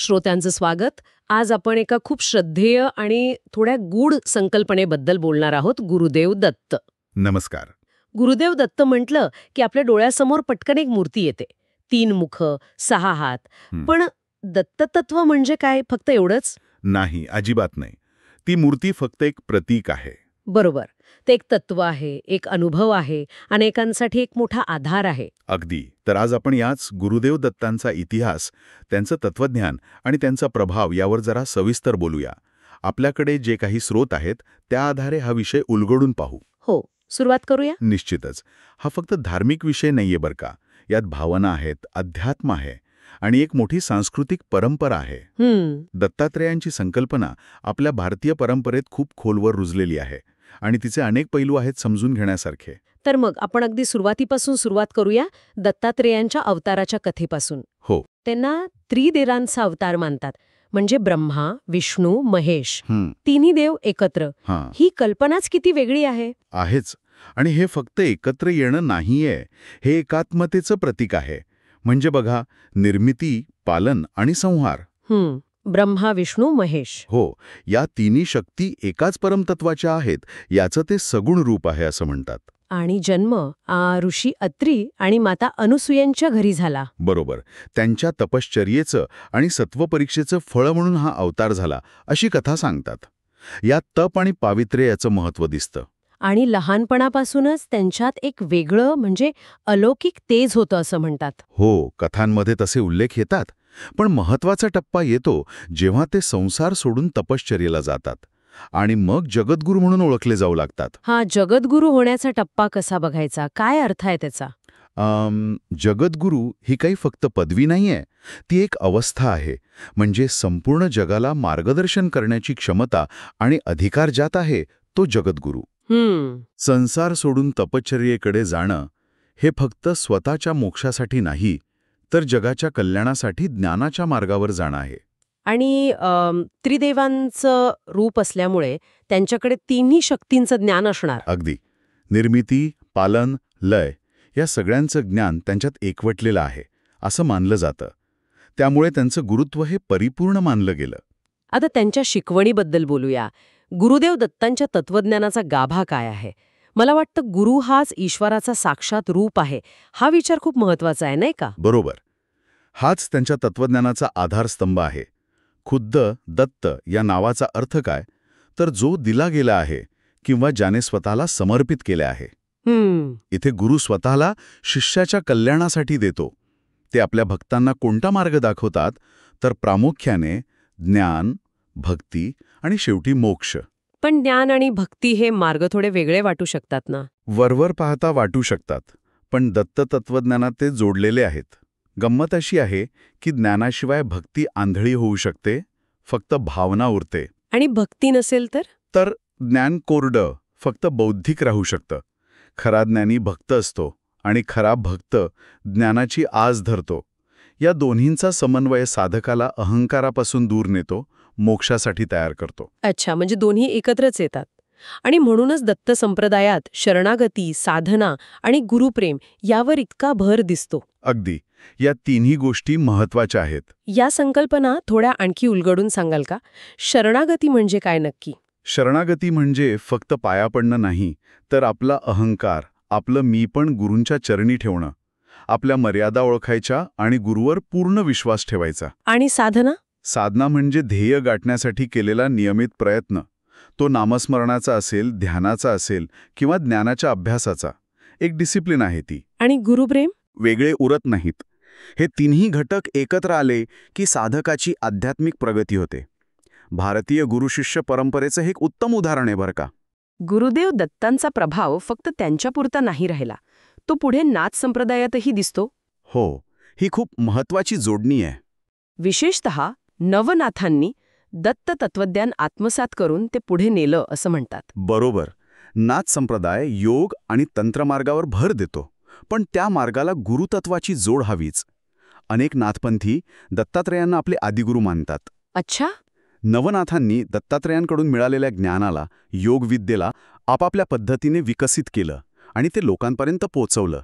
श्रोत्यांचं स्वागत. आज आपण एका खूप श्रद्धेय आणि थोड्या गूढ संकल्पनेबद्दल बोलणार आहोत, गुरुदेव दत्त. नमस्कार. गुरुदेव दत्त म्हटलं की आपल्या डोळ्यासमोर पटकन एक मूर्ती येते. 3 मुख, 6 हात. हं. पण दत्ततत्व म्हणजे काय, फक्त एवढंच? नाही, अजिबात नाही. ती मूर्ती फक्त एक प्रतीक आहे. बरोबर. ते एक तत्व आहे, एक अनुभव आहे, अनेकांसाठी एक मोठा आधार आहे. अगदी. तर आज आपण याच गुरुदेव दत्तांचा इतिहास, त्यांचं तत्वज्ञान आणि त्यांचा प्रभाव यावर जरा सविस्तर बोलूया. आपल्याकडे जे काही स्रोत आहेत त्या आधारे हा विषय उलगडून पाहू. हो, सुरुवात करूया. निश्चितच. हा फक्त धार्मिक विषय नाहीये बरं का. यात भावना आहेत, अध्यात्म आहे आणि एक मोठी सांस्कृतिक परंपरा आहे. दत्तात्रेयांची संकल्पना आपल्या भारतीय परंपरेत खूप खोलवर रुजलेली आहे आणि तिचे अनेक पैलू आहेत समजून घेण्यासारखे. तर मग आपण अगदी सुरुवातीपासून सुरुवात करूया, दत्तात्रेयांच्या अवताराच्या कथेपासून. हो. त्यांना त्रिदेवांचा अवतार मानतात, म्हणजे ब्रह्मा, विष्णू, महेश, हं. तिन्ही देव एकत्र. हां. ही कल्पनाच किती वेगळी आहे. आहेच. आणि हे फक्त एकत्र येणं नाहीये, हे एकात्मतेचं प्रतीक आहे. म्हणजे बघा, निर्मिती, पालन आणि संहार. ब्रह्मा, विष्णू, महेश. हो, या तिन्ही शक्ती एकाच परमतत्वाच्या आहेत, याचं ते सगुण रूप आहे असं म्हणतात. आणि जन्म ऋषी अत्री आणि माता अनुसूयांच्या घरी झाला. बरोबर. त्यांच्या तपश्चर्येचं आणि सत्वपरीक्षेचं फळ म्हणून हा अवतार झाला, अशी कथा सांगतात. यात तप आणि पावित्र्य याचं महत्त्व दिसतं. आणि लहानपणापासूनच त्यांच्यात एक वेगळं, म्हणजे अलौकिक तेज होतं असं म्हणतात. हो, कथांमध्ये तसे उल्लेख येतात. पण महत्वाचा टप्पा येतो जेव्हा ते संसार सोडून तपश्चर्येला जातात आणि मग जगद्गुरू म्हणून ओळखले जाऊ लागतात. हा जगद्गुरू होण्याचा टप्पा कसा बघायचा, काय अर्थ आहे त्याचा? जगद्गुरू ही काही फक्त पदवी नाहीये, ती एक अवस्था आहे. म्हणजे संपूर्ण जगाला मार्गदर्शन करण्याची क्षमता आणि अधिकार ज्यात आहे तो जगद्गुरू. संसार सोडून तपश्चर्येकडे जाणं हे फक्त स्वतःच्या मोक्षासाठी नाही, तर जगाच्या कल्याणासाठी ज्ञानाच्या मार्गावर जाणं आहे. आणि त्रिदेवांचं रूप असल्यामुळे त्यांच्याकडे तिन्ही शक्तींचं ज्ञान असणार. अगदी. निर्मिती, पालन, लय या सगळ्यांचं ज्ञान त्यांच्यात एकवटलेलं आहे असं मानलं जातं. त्यामुळे त्यांचं गुरुत्व हे परिपूर्ण मानलं गेलं. आता त्यांच्या शिकवणीबद्दल बोलूया. गुरुदेव दत्तांच्या तत्वज्ञानाचा गाभा काय आहे? मला वाटतं गुरु हाच ईश्वराचा साक्षात रूप आहे, हा विचार खूप महत्वाचा आहे, नाही का? बरोबर. हाच त्यांच्या तत्वज्ञानाचा आधारस्तंभ आहे. खुद्द दत्त या नावाचा अर्थ काय, तर जो दिला गेला आहे किंवा ज्याने स्वतःला समर्पित केले आहे. इथे गुरु स्वतःला शिष्याच्या कल्याणासाठी देतो. ते आपल्या भक्तांना कोणता मार्ग दाखवतात, तर प्रामुख्याने ज्ञान, भक्ती आणि शेवटी मोक्ष. पण ज्ञान आणि भक्ती हे मार्ग थोडे वेगळे वाटू शकतात ना? वरवर पाहता वाटू शकतात, पण दत्त तत्वज्ञानात ते जोडलेले आहेत. गंमत अशी आहे की ज्ञानाशिवाय भक्ती आंधळी होऊ शकते, फक्त भावना उरते. आणि भक्ती नसेल तर ज्ञान कोरडं, फक्त बौद्धिक राहू शकतं. खरा ज्ञानी भक्त असतो आणि खरा भक्त ज्ञानाची आस धरतो. या दोन्हींचा समन्वय साधकाला अहंकारापासून दूर नेतो, मोक्षासाठी तयार करतो. अच्छा, म्हणजे दोन्ही एकत्रच येतात. आणि म्हणूनच दत्त संप्रदायात शरणागती, साधना आणि गुरुप्रेम यावर इतका भर दिसतो. अगदी. या तिन्ही गोष्टी महत्वाच्या आहेत. या संकल्पना थोड्या आणखी उलगडून सांगाल का? शरणागती म्हणजे काय नक्की? शरणागती म्हणजे फक्त पाया पडणं नाही, तर आपला अहंकार, आपलं मी पण गुरूंच्या चरणी ठेवणं, आपल्या मर्यादा ओळखायच्या आणि गुरूवर पूर्ण विश्वास ठेवायचा. आणि साधना? साधना म्हणजे ध्येय गाठण्यासाठी केलेला नियमित प्रयत्न. तो नामस्मरणाचा असेल, ध्यानाचा असेल किंवा ज्ञानाच्या अभ्यासाचा. एक डिसिप्लिन आहे ती. आणि गुरुप्रेम? वेगळे उरत नाहीत. हे तिन्ही घटक एकत्र आले की साधकाची आध्यात्मिक प्रगती होते. भारतीय गुरुशिष्य परंपरेचं हे एक उत्तम उदाहरण आहे बरं का. गुरुदेव दत्तांचा प्रभाव फक्त त्यांच्यापुरता नाही राहिला, तो पुढे नाथ संप्रदायातही दिसतो. हो, ही खूप महत्वाची जोडणी आहे. विशेषतः नवनाथांनी दत्त तत्वज्ञान आत्मसात करून ते पुढे नेलं असं म्हणतात. बरोबर. नाथ संप्रदाय योग आणि तंत्रमार्गावर भर देतो, पण त्या मार्गाला गुरुतत्वाची जोड हवीच. अनेक नाथपंथी दत्तात्रेयांना आपले आदिगुरू मानतात. अच्छा. नवनाथांनी दत्तात्रेयांकडून मिळालेल्या ज्ञानाला, योगविद्येला आपापल्या पद्धतीने विकसित केलं आणि ते लोकांपर्यंत पोचवलं.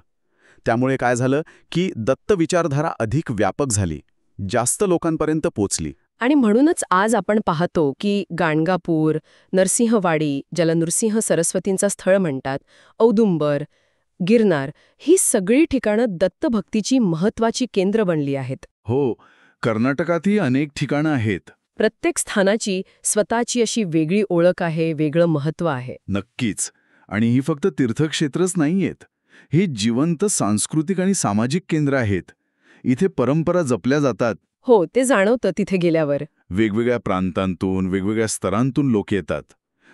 त्यामुळे काय झालं की दत्त विचारधारा अधिक व्यापक झाली. जास्त लोकांपर्यंत पोचली. आणि म्हणूनच आज आपण पाहतो की गाणगापूर, नरसिंहवाडी, ज्याला नृसिंह सरस्वतींचं स्थळ म्हणतात, औदुंबर, गिरनार, ही सगळी ठिकाणं दत्तभक्तीची महत्वाची केंद्र बनली आहेत. हो, कर्नाटकातही अनेक ठिकाणं आहेत. प्रत्येक स्थानाची स्वतःची अशी वेगळी ओळख आहे, वेगळं महत्त्व आहे. नक्कीच. आणि ही फक्त तीर्थक्षेत्रच नाहीयेत. ही जिवंत सांस्कृतिक आणि सामाजिक केंद्र आहेत. इथे परंपरा जपल्या जातात. हो, ते जाणवतं तिथे गेल्यावर. वेगवेगळ्या प्रांतांतून, वेगवेगळ्या स्तरांतून लोक येतात.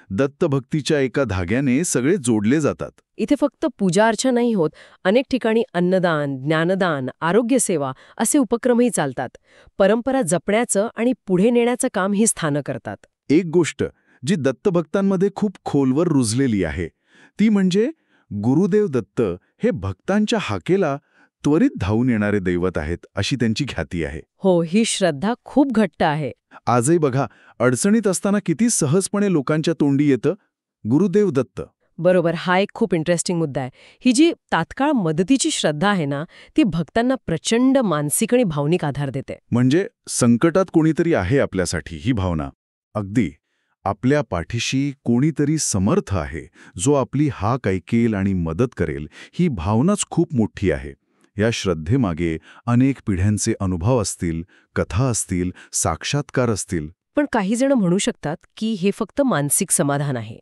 दत्तभक्तीच्या एका धाग्याने सगळे जोडले जातात. इथे फक्त पूजा अर्चा नाही होत, अनेक ठिकाणी अन्नदान, ज्ञानदान, आरोग्यसेवा असे उपक्रमही चालतात. परंपरा जपण्याचं आणि पुढे नेण्याचं काम ही स्थानं करतात. एक गोष्ट जी दत्तभक्तांमध्ये खूप खोलवर रुजलेली आहे, ती म्हणजे गुरुदेव दत्त हे भक्तांच्या हाकेला त्वरित धावून येणारे दैवत आहेत, अशी त्यांची ख्याती आहे. हो, ही श्रद्धा खूप घट्ट आहे. आजही बघा, अडचणीत असताना किती सहजपणे लोकांच्या तोंडी येतं, गुरुदेव दत्त. बरोबर, हा एक खूप इंटरेस्टिंग मुद्दा आहे. ही जी तात्काळ मदतीची श्रद्धा आहे ना, ती भक्तांना प्रचंड मानसिक आणि भावनिक आधार देते. म्हणजे संकटात कोणीतरी आहे आपल्यासाठी, ही भावना. अगदी आपल्या पाठीशी कोणीतरी समर्थ आहे, जो आपली हाक ऐकेल आणि मदत करेल, ही भावनाच खूप मोठी आहे. या श्रद्धेमागे अनेक पिढ्यांचे अनुभव असतील, कथा असतील, साक्षात्कार असतील. पण काही जण म्हणू शकतात की हे फक्त मानसिक समाधान आहे.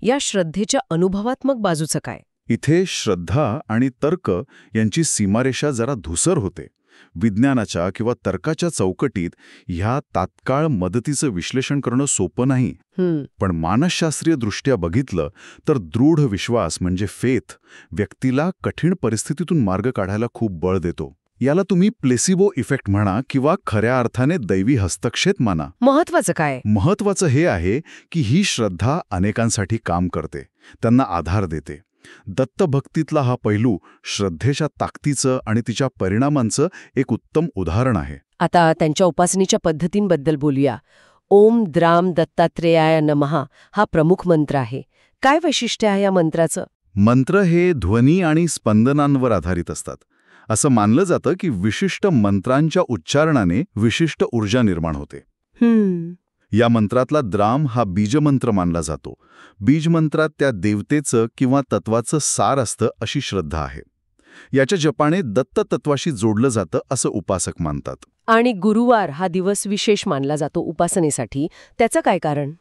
या श्रद्धेच्या अनुभवात्मक बाजूचं काय? इथे श्रद्धा आणि तर्क यांची सीमारेषा जरा धुसर होते. विज्ञानाच्या किंवा तर्काच्या चौकटीत ह्या तात्काळ मदतीचं विश्लेषण करणं सोपं नाही. पण मानसशास्त्रीय दृष्ट्या बघितलं तर दृढ विश्वास म्हणजे फेथ व्यक्तीला कठीण परिस्थितीतून मार्ग काढायला खूप बळ देतो. याला तुम्ही प्लेसिबो इफेक्ट म्हणा किंवा खऱ्या अर्थाने दैवी हस्तक्षेप माना. महत्वाचं काय? महत्वाचं हे आहे की ही श्रद्धा अनेकांसाठी काम करते, त्यांना आधार देते. दत्तभक्तीतला हा पैलू श्रद्धेच्या ताकदीचं आणि तिच्या परिणामांचं एक उत्तम उदाहरण आहे. आता त्यांच्या उपासनेच्या पद्धतींबद्दल बोलूया. ओम द्राम दत्तात्रेयाय नमः हा प्रमुख मंत्र आहे. काय वैशिष्ट्य आहे या मंत्राचं? मंत्र हे ध्वनी आणि स्पंदनांवर आधारित असतात. असं मानलं जातं की विशिष्ट मंत्रांच्या उच्चारणाने विशिष्ट ऊर्जा निर्माण होते. या मंत्रातला द्राम हा बीजमंत्र मानला जातो. बीजमंत्रात त्या देवतेचं किंवा तत्वाचं सार असतं अशी श्रद्धा आहे. याच्या जपाने दत्त तत्वाशी जोडलं जातं असं उपासक मानतात. आणि गुरुवार हा दिवस विशेष मानला जातो उपासनेसाठी. त्याचं काय कारण?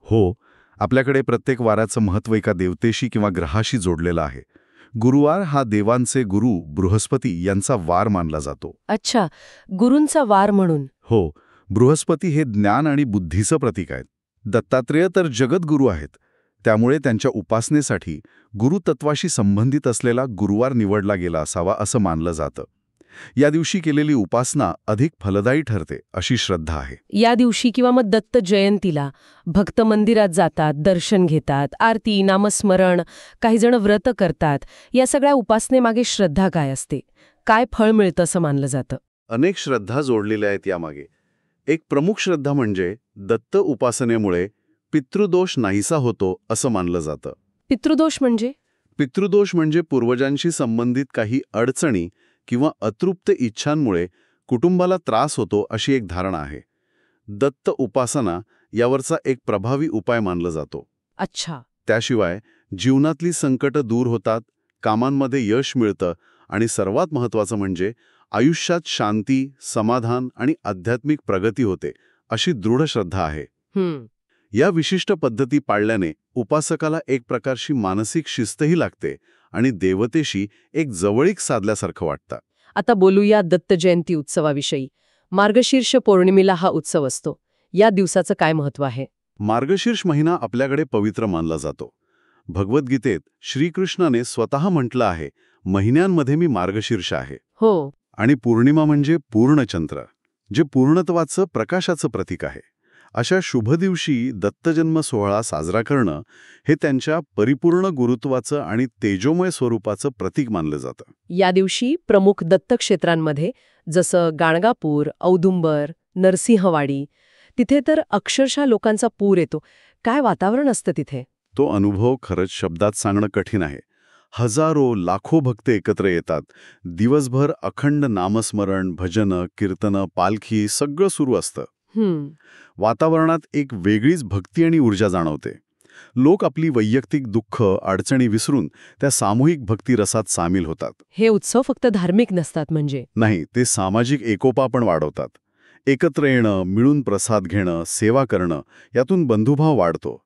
हो, आपल्याकडे प्रत्येक वाराचं महत्त्व एका देवतेशी किंवा ग्रहाशी जोडलेलं आहे. गुरुवार हा देवांचे गुरु बृहस्पती यांचा वार मानला जातो. अच्छा, गुरूंचा वार म्हणून. हो, बृहस्पती हे ज्ञान आणि बुद्धीचं प्रतीक आहेत. दत्तात्रेय तर जगद्गुरू आहेत. त्यामुळे त्यांच्या उपासनेसाठी गुरुतत्वाशी संबंधित असलेला गुरुवार निवडला गेला असावा असं मानलं जातं. या दिवशी केलेली उपासना अधिक फलदायी ठरते अशी श्रद्धा आहे. या दिवशी किंवा मग दत्त जयंतीला भक्त मंदिरात जातात, दर्शन घेतात, आरती, नामस्मरण, काही जण व्रत करतात. या सगळ्या उपासनेमागे श्रद्धा काय असते? काय फळ मिळतं असं मानलं जातं? अनेक श्रद्धा जोडलेल्या आहेत यामागे. एक प्रमुख श्रद्धा म्हणजे दत्त उपासनेमुळे पितृदोष नाहीसा होतो असं मानलं जातं. पितृदोष म्हणजे? पितृदोष म्हणजे पूर्वजांशी संबंधित काही अडचणी किंवा अतृप्त इच्छांमुळे कुटुंबाला त्रास होतो अशी एक धारणा आहे. दत्त उपासना यावरचा एक प्रभावी उपाय मानला जातो. अच्छा. त्याशिवाय जीवनातली संकटं दूर होतात, कामांमध्ये यश मिळतं आणि सर्वात महत्त्वाचं म्हणजे आयुष्यात शांती, समाधान आणि आध्यात्मिक प्रगती होते अशी दृढ श्रद्धा आहे. या विशिष्ट पद्धती पाळल्याने उपासकाला एक प्रकारची मानसिक शिस्तही लागते आणि देवतेशी एक जवळीक साधल्यासारखं वाटतं. आता बोलूया दत्त जयंती उत्सवाविषयी. मार्गशीर्ष पौर्णिमेला हा उत्सव असतो. या दिवसाचं काय महत्त्व आहे? मार्गशीर्ष महिना आपल्याकडे पवित्र मानला जातो. भगवद्गीतेत श्रीकृष्णाने स्वतः म्हटलं आहे, महिन्यांमध्ये मी मार्गशीर्ष आहे. हो. आणि पौर्णिमा म्हणजे पूर्णचंद्र, जे पूर्णत्वाचं प्रकाशाचं प्रतीक आहे. अशा शुभ दिवशी दत्तजन्म सोहळा साजरा करणं हे त्यांच्या परिपूर्ण गुरुत्वाचं आणि तेजोमय स्वरूपाचं प्रतीक मानलं जातं. या दिवशी प्रमुख दत्तक्षेत्रांमध्ये जसं गाणगापूर, औदुंबर, नरसिंहवाडी, तिथे तर अक्षरशः लोकांचा पूर येतो. काय वातावरण असतं तिथे? तो अनुभव खरंच शब्दात सांगणं कठीण आहे. हजारो लाखो भक्त एकत्र येतात. दिवसभर अखंड नामस्मरण, भजनं, कीर्तनं, पालखी सगळं सुरू असतं. वातावरणात एक वेगळीच भक्ती आणि ऊर्जा जाणवते. लोक आपली वैयक्तिक दुःख, अडचणी विसरून त्या सामूहिक भक्ती रसात सामील होतात. हे उत्सव फक्त धार्मिक नसतात म्हणजे. नाही, ते सामाजिक एकोपा पण वाढवतात. एकत्र येणं, मिळून प्रसाद घेणं, सेवा करणं, यातून बंधुभाव वाढतो.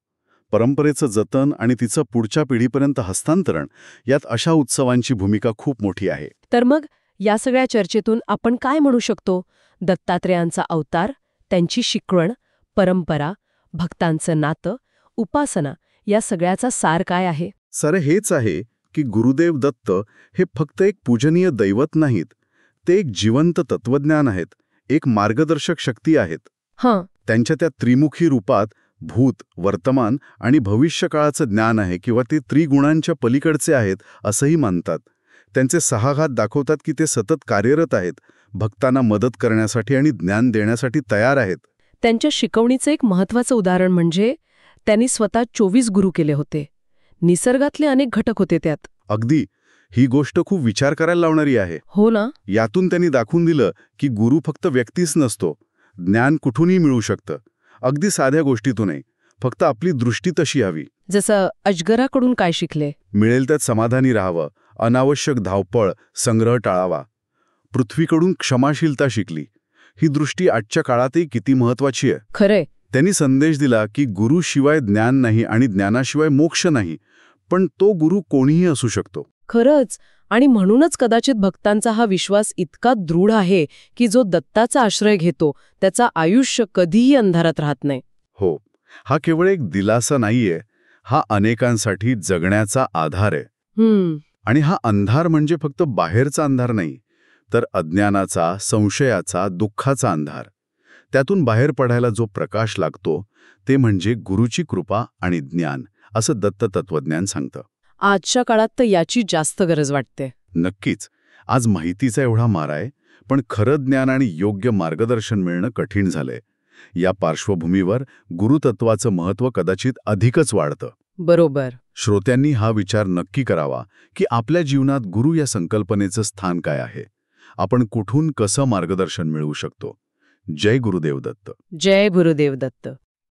परंपरेचं जतन आणि तिचं पुढच्या पिढीपर्यंत हस्तांतरण, यात अशा उत्सवांची भूमिका खूप मोठी आहे. तर मग या सगळ्या चर्चेतून आपण काय म्हणू शकतो? दत्तात्रेयांचा अवतार, त्यांची शिकवण, परंपरा, भक्तांचं नातं, उपासना, या सगळ्याचा सार काय आहे? सारं हेच आहे की गुरुदेव दत्त हे फक्त एक पूजनीय दैवत नाहीत. ते एक जिवंत तत्वज्ञान आहेत, एक मार्गदर्शक शक्ती आहेत. त्यांच्या त्या त्रिमुखी रूपात भूत, वर्तमान आणि भविष्यकाळाचं ज्ञान आहे किंवा ते त्रिगुणांच्या पलीकडचे आहेत असंही मानतात. त्यांचे 6 हात दाखवतात की ते सतत कार्यरत आहेत, भक्तांना मदत करण्यासाठी आणि ज्ञान देण्यासाठी तयार आहेत. त्यांच्या शिकवणीचं एक महत्त्वाचं उदाहरण म्हणजे त्यांनी स्वतः 24 गुरु केले होते. निसर्गातले अनेक घटक होते त्यात. अगदी. ही गोष्ट खूप विचार करायला लावणारी आहे. हो ना. यातून त्यांनी दाखवून दिलं की गुरु फक्त व्यक्तीच नसतो, ज्ञान कुठूनही मिळू शकतं. अगदी साध्या गोष्टीतूनही. फक्त आपली दृष्टी तशी हवी. जसं अजगराकडून काय शिकले? मिळेल त्यात समाधानी राहावं, अनावश्यक धावपळ, संग्रह टाळावा. पृथ्वीकडून क्षमाशीलता शिकली. ही दृष्टी आजच्या काळातही किती महत्वाची आहे. खरंय. त्यांनी संदेश दिला की गुरुशिवाय ज्ञान नाही आणि ज्ञानाशिवाय मोक्ष नाही, पण तो गुरु कोणीही असू शकतो. खरंच. आणि म्हणूनच कदाचित भक्तांचा हा विश्वास इतका दृढ आहे की जो दत्ताचा आश्रय घेतो त्याचा आयुष्य कधीही अंधारात राहत नाही. हो, हा केवळ एक दिलासा नाहीये, हा अनेकांसाठी जगण्याचा आधार आहे. आणि हा अंधार म्हणजे फक्त बाहेरचा अंधार नाही, तर अज्ञानाचा, संशयाचा, दुःखाचा अंधार. त्यातून बाहेर पडायला जो प्रकाश लागतो ते म्हणजे गुरुची कृपा आणि ज्ञान, असं दत्त तत्वज्ञान सांगतं. आजच्या काळात तर याची जास्त गरज वाटते. नक्कीच. आज माहितीचा एवढा मारा आहे, पण खरं ज्ञान आणि योग्य मार्गदर्शन मिळणं कठीण झालंय. या पार्श्वभूमीवर गुरुतत्वाचं महत्त्व कदाचित अधिकच वाढतं. बरोबर. श्रोत्यांनी हा विचार नक्की करावा की आपल्या जीवनात गुरु या संकल्पनेचं स्थान काय आहे. आपण कुठून कसं मार्गदर्शन मिळवू शकतो. जय गुरुदेव दत्त. जय गुरुदेव दत्त.